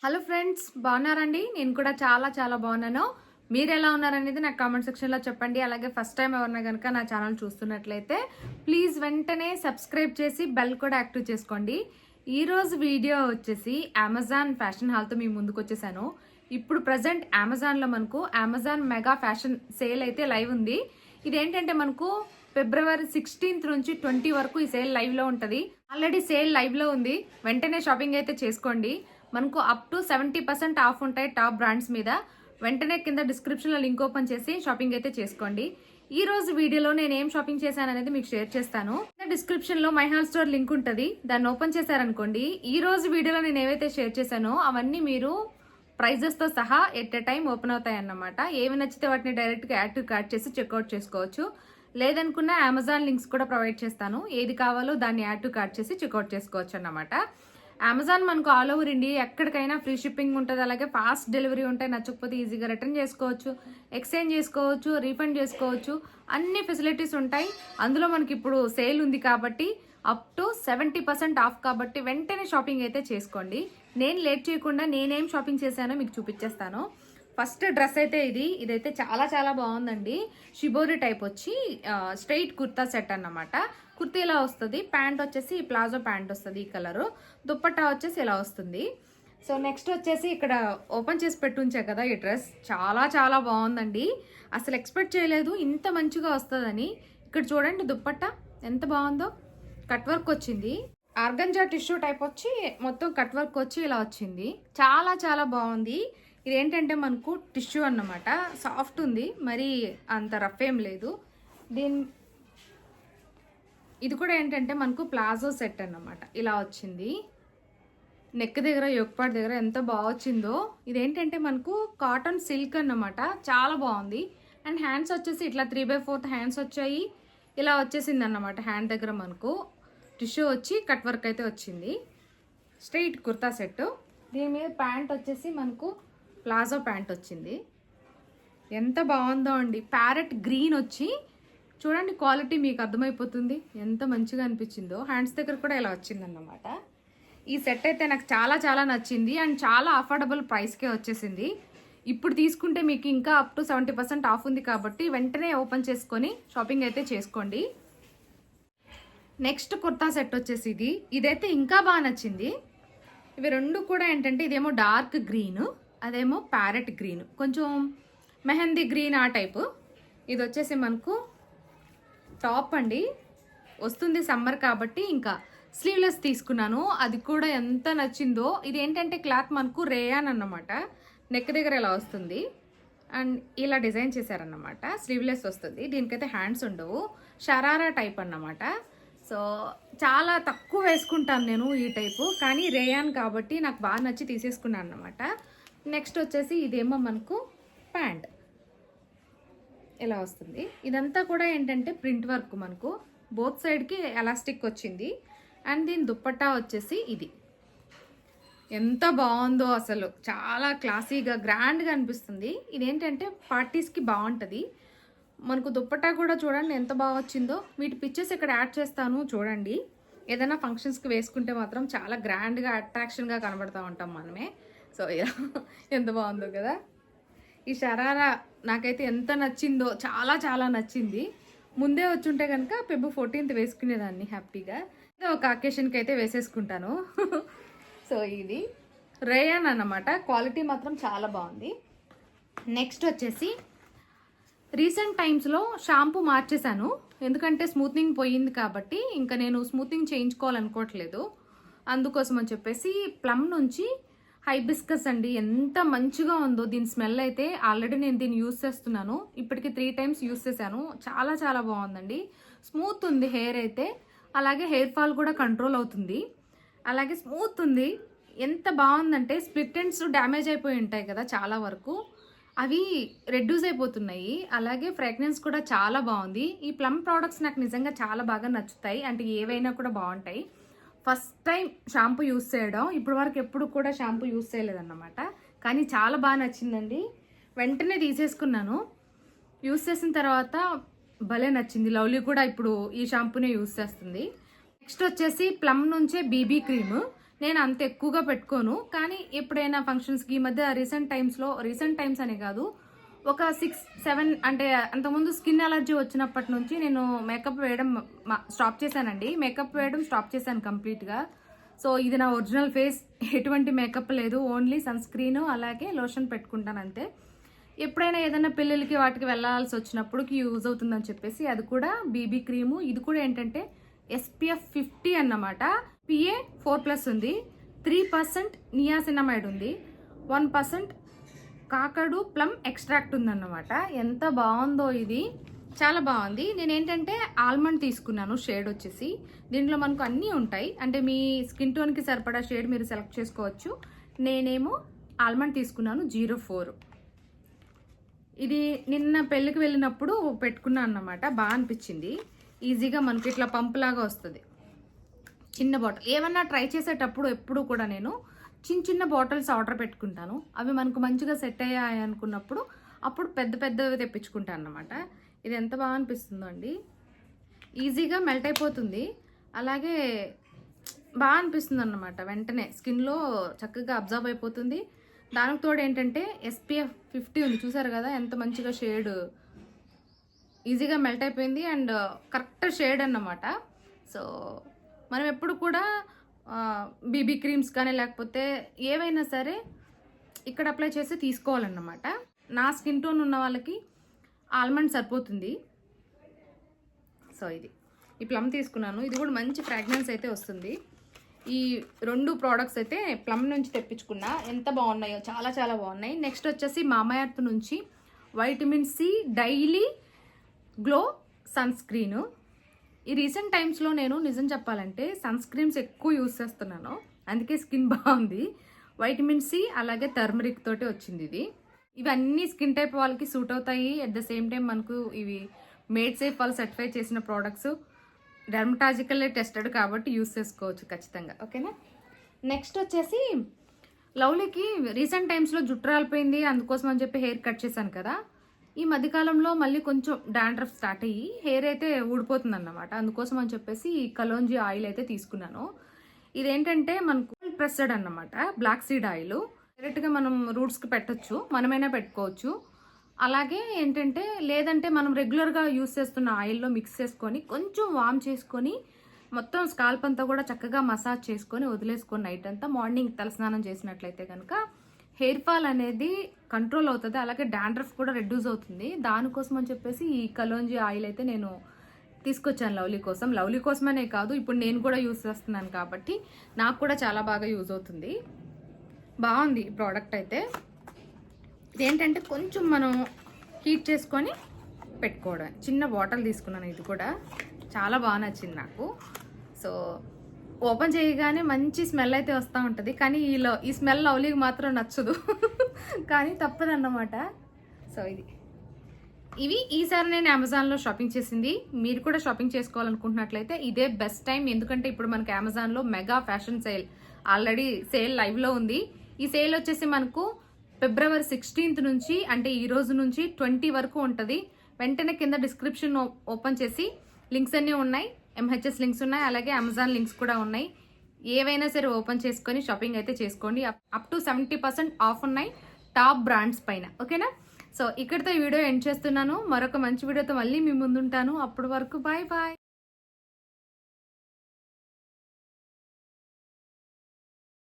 Hello friends, బాగున్నారండి? నేను కూడా చాలా చాలా బాగున్నాను. మీరు ఎలా ఉన్నారనేది నాకు కామెంట్ సెక్షన్లో చెప్పండి. అలాగే ఫస్ట్ టైం ఎవరన్నా కనుక నా ఛానల్ చూస్తున్నట్లయితే ప్లీజ్ వెంటనే సబ్స్క్రైబ్ చేసి బెల్ కూడా యాక్టివ్ చేసుకోండి. ఈరోజు వీడియో వచ్చేసి అమెజాన్ ఫ్యాషన్ హాల్తో మీ ముందుకు వచ్చేసాను. ఇప్పుడు ప్రజెంట్ అమెజాన్లో మనకు అమెజాన్ మెగా ఫ్యాషన్ సేల్ అయితే లైవ్ ఉంది. ఇదేంటంటే మనకు ఫిబ్రవరి 16 నుంచి 20 వరకు ఈ సేల్ లైవ్లో ఉంటుంది. ఆల్రెడీ సేల్ లైవ్లో ఉంది. వెంటనే షాపింగ్ అయితే చేసుకోండి. మనకు అప్ టు 70% ఆఫ్ ఉంటాయి టాప్ బ్రాండ్స్ మీద. వెంటనే కింద డిస్క్రిప్షన్లో లింక్ ఓపెన్ చేసి షాపింగ్ అయితే చేసుకోండి. ఈ రోజు వీడియోలో నేను ఏం షాపింగ్ చేశాను అనేది మీకు షేర్ చేస్తాను. డిస్క్రిప్షన్లో మై హాల్ స్టోర్ లింక్ ఉంటుంది, దాన్ని ఓపెన్ చేశారనుకోండి. ఈ రోజు వీడియోలో నేను ఏవైతే షేర్ చేశానో అవన్నీ మీరు ప్రైజెస్తో సహా ఎట్ ఎ టైం ఓపెన్ అవుతాయి అన్నమాట. ఏవి నచ్చితే వాటిని డైరెక్ట్గా యాడ్ టు కార్ట్ చేసి చెక్అవుట్ చేసుకోవచ్చు. లేదనుకున్న అమెజాన్ లింక్స్ కూడా ప్రొవైడ్ చేస్తాను. ఏది కావాలో దాన్ని యాడ్ టు కార్ట్ చేసి చెక్అవుట్ చేసుకోవచ్చు అన్నమాట. అమెజాన్ మనకు ఆల్ ఓవర్ ఇండియా ఎక్కడికైనా ఫ్రీ షిప్పింగ్ ఉంటుంది. అలాగే ఫాస్ట్ డెలివరీ ఉంటాయి. నచ్చకపోతే ఈజీగా రిటర్న్ చేసుకోవచ్చు, ఎక్స్చేంజ్ చేసుకోవచ్చు, రీఫండ్ చేసుకోవచ్చు. అన్ని ఫెసిలిటీస్ ఉంటాయి. అందులో మనకి ఇప్పుడు సేల్ ఉంది కాబట్టి అప్ టు 70% ఆఫ్ కాబట్టి వెంటనే షాపింగ్ అయితే చేసుకోండి. నేను లేట్ చేయకుండా నేనేం షాపింగ్ చేశానో మీకు చూపించేస్తాను. ఫస్ట్ డ్రెస్ అయితే ఇదైతే చాలా చాలా బాగుందండి. షిబోరి టైప్ వచ్చి స్ట్రైట్ కుర్తా సెట్ అన్నమాట. కుర్తీ ఇలా వస్తుంది. ప్యాంట్ వచ్చేసి ప్లాజో ప్యాంట్ వస్తుంది ఈ కలరు. దుప్పట్టా వచ్చేసి ఇలా వస్తుంది. సో నెక్స్ట్ వచ్చేసి ఇక్కడ ఓపెన్ చేసి పెట్టుంచా కదా ఈ డ్రెస్, చాలా చాలా బాగుందండి. అసలు ఎక్స్పెక్ట్ చేయలేదు ఇంత మంచిగా వస్తుందని. ఇక్కడ చూడండి దుప్పట్టా ఎంత బాగుందో. కట్ వర్క్ వచ్చింది. ఆర్గంజా టిష్యూ టైప్ వచ్చి మొత్తం కట్ వర్క్ వచ్చి ఇలా వచ్చింది. చాలా చాలా బాగుంది. ఇదేంటంటే మనకు టిష్యూ అన్నమాట. సాఫ్ట్ ఉంది, మరి అంత రఫ్ ఏం లేదు. ఇది కూడా ఏంటంటే మనకు ప్లాజో సెట్ అన్నమాట. ఇలా వచ్చింది. నెక్ దగ్గర యొక్పాట్ దగ్గర ఎంత బాగా వచ్చిందో. ఇదేంటంటే మనకు కాటన్ సిల్క్ అన్నమాట. చాలా బాగుంది. అండ్ హ్యాండ్స్ వచ్చేసి ఇట్లా 3/4 హ్యాండ్స్ వచ్చాయి. ఇలా వచ్చేసింది అన్నమాట. హ్యాండ్ దగ్గర మనకు టిష్యూ వచ్చి కట్ వర్క్ అయితే వచ్చింది. Straight kurta set. దీని మీద ప్యాంట్ వచ్చేసి మనకు ప్లాజో ప్యాంట్ వచ్చింది. ఎంత బాగుందో అండి. ప్యారెట్ గ్రీన్ వచ్చి చూడండి, క్వాలిటీ మీకు అర్థమైపోతుంది ఎంత మంచిగా అనిపించిందో. హ్యాండ్స్ దగ్గర కూడా ఇలా వచ్చిందన్నమాట. ఈ సెట్ అయితే నాకు చాలా చాలా నచ్చింది. అండ్ చాలా అఫోర్డబుల్ ప్రైస్కే వచ్చేసింది. ఇప్పుడు తీసుకుంటే మీకు ఇంకా అప్ టు 70% ఆఫ్ ఉంది కాబట్టి వెంటనే ఓపెన్ చేసుకొని షాపింగ్ అయితే చేసుకోండి. నెక్స్ట్ కుర్తా సెట్ వచ్చేసి ఇదైతే ఇంకా బాగా నచ్చింది. ఇవి రెండు కూడా ఏంటంటే ఇదేమో డార్క్ గ్రీన్, అదేమో ప్యారెట్ గ్రీన్, కొంచెం మెహందీ గ్రీన్ ఆ టైపు. ఇది వచ్చేసి మనకు టాప్ అండి. వస్తుంది సమ్మర్ కాబట్టి ఇంకా స్లీవ్లెస్ తీసుకున్నాను. అది కూడా ఎంత నచ్చిందో. ఇది ఏంటంటే క్లాత్ మనకు రేయాన్ అన్నమాట. నెక్ దగ్గర ఇలా వస్తుంది అండ్ ఇలా డిజైన్ చేశారన్నమాట. స్లీవ్లెస్ వస్తుంది. దీనికైతే హ్యాండ్స్ ఉండవు. షరారా టైప్ అన్నమాట. సో చాలా తక్కువ వేసుకుంటాను నేను ఈ టైపు, కానీ రేయాన్ కాబట్టి నాకు బాగా నచ్చి తీసేసుకున్నాను అన్నమాట. నెక్స్ట్ వచ్చేసి ఇదేమో మనకు ప్యాంట్ ఇలా వస్తుంది. ఇదంతా కూడా ఏంటంటే ప్రింట్ వర్క్, మనకు బోత్ సైడ్కి ఎలాస్టిక్ వచ్చింది. అండ్ దీని దుప్పట్టా వచ్చేసి ఇది ఎంత బాగుందో. అసలు చాలా క్లాసీగా గ్రాండ్గా అనిపిస్తుంది. ఇదేంటంటే పార్టీస్కి బాగుంటుంది. మనకు దుప్పట్టా కూడా చూడండి ఎంత బాగా వచ్చిందో. వీటి పిక్చర్స్ ఇక్కడ యాడ్ చేస్తాను చూడండి. ఏదైనా ఫంక్షన్స్కి వేసుకుంటే మాత్రం చాలా గ్రాండ్గా అట్రాక్షన్గా కనబడుతూ ఉంటాం మనమే. సో ఇలా ఎంత బాగుందో కదా. ఈ షరారా నాకైతే ఎంత నచ్చిందో, చాలా చాలా నచ్చింది. ముందే వచ్చుంటే కనుక Feb 14th వేసుకునేదాన్ని హ్యాపీగా. ఒక అకేషన్కి అయితే వేసేసుకుంటాను. సో ఇది రేయాన్ అన్నమాట. క్వాలిటీ మాత్రం చాలా బాగుంది. నెక్స్ట్ వచ్చేసి రీసెంట్ టైమ్స్లో షాంపూ మార్చేశాను. ఎందుకంటే స్మూత్నింగ్ పోయింది కాబట్టి ఇంకా నేను స్మూత్నింగ్ చేయించుకోవాలనుకోవట్లేదు. అందుకోసం అని చెప్పేసి ప్లమ్ నుంచి హైబిస్కస్ అండి. ఎంత మంచిగా ఉందో. దీని స్మెల్ అయితే ఆల్రెడీ నేను దీన్ని యూస్ చేస్తున్నాను. ఇప్పటికి 3 times యూస్ చేశాను. చాలా చాలా బాగుందండి. స్మూత్ ఉంది హెయిర్ అయితే. అలాగే హెయిర్ ఫాల్ కూడా కంట్రోల్ అవుతుంది. అలాగే స్మూత్ ఉంది. ఎంత బాగుందంటే స్ప్లిట్ ఎండ్స్ డ్యామేజ్ అయిపోయి ఉంటాయి కదా చాలా వరకు, అవి రెడ్యూస్ అయిపోతున్నాయి. అలాగే ఫ్రాగ్రెన్స్ కూడా చాలా బాగుంది. ఈ ప్లమ్ ప్రోడక్ట్స్ నాకు నిజంగా చాలా బాగా నచ్చుతాయి. అంటే ఏవైనా కూడా బాగుంటాయి. ఫస్ట్ టైం షాంపూ యూస్ చేయడం. ఇప్పటి వరకు ఎప్పుడు కూడా షాంపూ యూస్ చేయలేదన్నమాట. కానీ చాలా బాగా నచ్చిందండి. వెంటనే తీసేసుకున్నాను. యూస్ చేసిన తర్వాత భలే నచ్చింది. లవ్లీ కూడా ఇప్పుడు ఈ షాంపూనే యూస్ చేస్తుంది. నెక్స్ట్ వచ్చేసి ప్లమ్ నుంచే బీబీ క్రీమ్. నేను అంత ఎక్కువగా పెట్టుకోను, కానీ ఎప్పుడైనా ఫంక్షన్స్కి ఈ మధ్య రీసెంట్ టైమ్స్ అనే కాదు, ఒక 6-7 అంటే అంతకుముందు స్కిన్ అలర్జీ వచ్చినప్పటి నుంచి నేను మేకప్ వేయడం స్టాప్ చేశానండి. మేకప్ వేయడం స్టాప్ చేశాను కంప్లీట్గా. సో ఇది నా ఒరిజినల్ ఫేస్, ఎటువంటి మేకప్ లేదు, ఓన్లీ సన్ స్క్రీన్ అలాగే లోషన్ పెట్టుకుంటాను అంతే. ఎప్పుడైనా ఏదైనా పెళ్ళిళ్ళకి వాటికి వెళ్ళాల్సి వచ్చినప్పుడుకి యూజ్ అవుతుందని చెప్పేసి అది కూడా బీబీ క్రీము. ఇది కూడా ఏంటంటే SPF 50 అన్నమాట. PA 4+ ఉంది, 3% నియాసినమైడ్ ఉంది, 1% కాకడు ప్లమ్ ఎక్స్ట్రాక్ట్ ఉందన్నమాట. ఎంత బాగుందో ఇది, చాలా బాగుంది. నేనేంటంటే ఆల్మండ్ తీసుకున్నాను, షేడ్ వచ్చేసి దీంట్లో మనకు అన్నీ ఉంటాయి, అంటే మీ స్కిన్ టోన్కి సరిపడా షేడ్ మీరు సెలెక్ట్ చేసుకోవచ్చు. నేనేమో ఆల్మండ్ తీసుకున్నాను 04. ఇది నిన్న పెళ్ళికి వెళ్ళినప్పుడు పెట్టుకున్నాను అన్నమాట, బాగా అనిపించింది. ఈజీగా మనకి ఇట్లా పంప్ లాగా వస్తుంది, చిన్న బాటిల్. ఏమన్నా ట్రై చేసేటప్పుడు ఎప్పుడు కూడా నేను చిన్న బాటిల్స్ ఆర్డర్ పెట్టుకుంటాను, అవి మనకు మంచిగా సెట్ అయ్యాయి అనుకున్నప్పుడు అప్పుడు పెద్దవి తెప్పించుకుంటాను అన్నమాట. ఇది ఎంత బాగా అనిపిస్తుందో అండి, ఈజీగా మెల్ట్ అయిపోతుంది, అలాగే బాగా అనిపిస్తుంది అన్నమాట. వెంటనే స్కిన్లో చక్కగా అబ్జర్వ్ అయిపోతుంది. దానికి తోడు ఏంటంటే SPF 50 ఉంది, చూసారు కదా ఎంత మంచిగా షేడ్, ఈజీగా మెల్ట్ అయిపోయింది అండ్ కరెక్ట్ షేడ్ అన్నమాట. సో మనం ఎప్పుడు కూడా బీబీ క్రీమ్స్ కానీ లేకపోతే ఏవైనా సరే ఇక్కడ అప్లై చేసి తీసుకోవాలన్నమాట. నా స్కిన్ టోన్ ఉన్న వాళ్ళకి ఆల్మండ్ సరిపోతుంది. సో ఈ ప్లమ్ తీసుకున్నాను, ఇది కూడా మంచి ఫ్రాగ్రెన్స్ అయితే వస్తుంది. ఈ 2 ప్రోడక్ట్స్ అయితే ప్లమ్ నుంచి తెప్పించుకున్నా, ఎంత బాగున్నాయో, చాలా బాగున్నాయి. నెక్స్ట్ వచ్చేసి మామాయర్త్ నుంచి vitamin C daily glow sunscreen. ఈ రీసెంట్ టైమ్స్లో నేను నిజం చెప్పాలంటే సన్ స్క్రీన్స్ ఎక్కువ యూజ్ చేస్తున్నాను, అందుకే స్కిన్ బాగుంది. వైటమిన్ C అలాగే టర్మరిక్ తోటి వచ్చింది ఇది. ఇవన్నీ స్కిన్ టైప్ వాళ్ళకి సూట్ అవుతాయి. అట్ ద సేమ్ టైం మనకు ఇవి మేడ్ సేఫ్ వాళ్ళు సర్టిఫై చేసిన ప్రోడక్ట్స్, డెర్మటాజికల్లీ టెస్టెడ్ కాబట్టి యూస్ చేసుకోవచ్చు ఖచ్చితంగా, ఓకేనా. నెక్స్ట్ వచ్చేసి లవ్లీకి రీసెంట్ టైమ్స్లో జుట్టు రాలిపోయింది, అందుకోసం అని చెప్పి హెయిర్ కట్ చేశాను కదా. ఈ మధ్యకాలంలో మళ్ళీ కొంచెం డాండ్రఫ్ స్టార్ట్ అయ్యి హెయిర్ అయితే ఊడిపోతుంది అన్నమాట. అందుకోసం అని చెప్పేసి ఈ కలోంజీ ఆయిల్ అయితే తీసుకున్నాను. ఇదేంటంటే మనకు ప్రెస్డ్ అన్నమాట, బ్లాక్ సీడ్ ఆయిల్. డైరెక్ట్గా మనం రూట్స్కి పెట్టచ్చు, మనమైనా పెట్టుకోవచ్చు. అలాగే ఏంటంటే లేదంటే మనం రెగ్యులర్గా యూస్ చేస్తున్న ఆయిల్లో మిక్స్ చేసుకొని కొంచెం వామ్ చేసుకొని మొత్తం స్కాల్ప్ అంతా కూడా చక్కగా మసాజ్ చేసుకొని వదిలేసుకొని నైట్ అంతా మార్నింగ్ తలస్నానం చేసినట్లయితే కనుక హెయిర్ ఫాల్ అనేది కంట్రోల్ అవుతుంది, అలాగే డాండ్రఫ్ కూడా రెడ్యూస్ అవుతుంది. దానికోసం అని చెప్పేసి ఈ కలోంజీ ఆయిల్ అయితే నేను తీసుకొచ్చాను లవ్లీ కోసమనే కాదు, ఇప్పుడు నేను కూడా యూస్ చేస్తున్నాను కాబట్టి నాకు కూడా చాలా బాగా యూజ్ అవుతుంది. బాగుంది ఈ ప్రోడక్ట్ అయితే. ఇదేంటంటే కొంచెం మనం హీట్ చేసుకొని పెట్టుకోవడం. చిన్న బాటిల్ తీసుకున్నాను, ఇది కూడా చాలా బాగా నచ్చింది నాకు. సో ఓపెన్ చేయగానే మంచి స్మెల్ అయితే వస్తూ ఉంటుంది, కానీ ఈ స్మెల్ లవ్లీకి మాత్రం నచ్చదు కానీ తప్పదన్నమాట. సో ఇవి ఈసారి నేను అమెజాన్లో షాపింగ్ చేసింది. మీరు కూడా షాపింగ్ చేసుకోవాలనుకుంటున్నట్లయితే ఇదే బెస్ట్ టైం, ఎందుకంటే ఇప్పుడు మనకి అమెజాన్లో mega fashion sale already sale లైవ్లో ఉంది. ఈ సేల్ వచ్చేసి మనకు February 16th నుంచి, అంటే ఈ రోజు నుంచి 20 వరకు ఉంటుంది. వెంటనే కింద డిస్క్రిప్షన్ ఓపెన్ చేసి లింక్స్ అన్నీ ఉన్నాయి, MHS లింక్స్ ఉన్నాయి, అలాగే అమెజాన్ లింక్స్ కూడా ఉన్నాయి. ఏవైనా సరే ఓపెన్ చేసుకొని షాపింగ్ అయితే చేసుకోండి. అప్ టు 70% ఆఫ్ ఉన్నాయి టాప్ బ్రాండ్స్ పైన, ఓకేనా. సో ఇక్కడితో ఈ వీడియో ఎండ్ చేస్తున్నాను. మరొక మంచి వీడియోతో మళ్ళీ మీ ముందుంటాను. అప్పటి వరకు బాయ్.